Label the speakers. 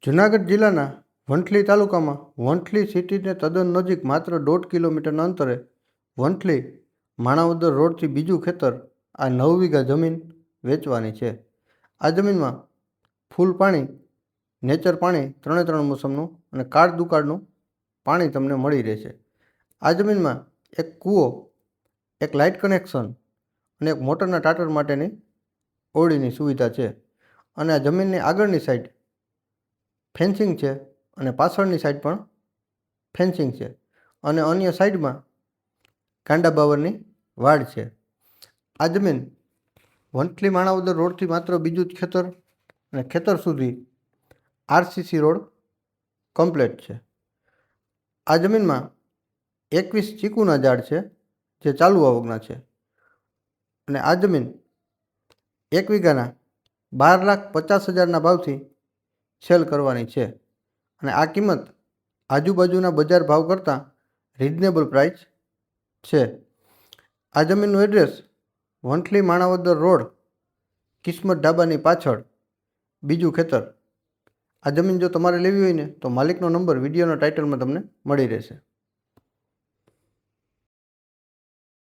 Speaker 1: જૂનાગઢ જિલ્લાના વંથલી તાલુકામાં વંથલી સિટીને તદ્દન નજીક માત્ર 1.5 કિલોમીટરના અંતરે વંથલી માણાવદર રોડથી બીજું ખેતર આ 9 વીઘા જમીન વેચવાની છે। આ જમીનમાં ફૂલ પાણી, નેચર પાણી ત્રણે ત્રણ મોસમનું અને કાળ દુકાળનું પાણી તમને મળી રહેશે। આ જમીનમાં એક કૂવો, એક લાઇટ કનેક્શન અને એક મોટરના ટાટર માટેની ઓરડીની સુવિધા છે અને આ જમીનની આગળની સાઈડ ફેન્સિંગ છે અને પાછળની સાઈડ પણ ફેન્સિંગ છે અને અન્ય સાઈડમાં કાંડા બાવરની વાડ છે। આ જમીન વંથલી માણાવદર રોડથી માત્ર બીજું જ ખેતર અને ખેતર સુધી આરસીસી રોડ કમ્પ્લેટ છે। આ જમીનમાં 21 ચીકુના ઝાડ છે જે ચાલુ આવકના છે અને આ જમીન 1 વીઘાના 12,50,000ના ભાવથી સેલ કરવાની છે અને આ કિંમત આજુબાજુના બજાર ભાવ કરતાં રિઝનેબલ પ્રાઇસ છે। આ જમીનનું એડ્રેસ વંથલી માણાવદર રોડ, કિસ્મત ઢાબાની પાછળ બીજું ખેતર। આ જમીન જો તમારે લેવી હોય ને તો માલિકનો નંબર વિડીયોના ટાઇટલમાં તમને મળી રહેશે।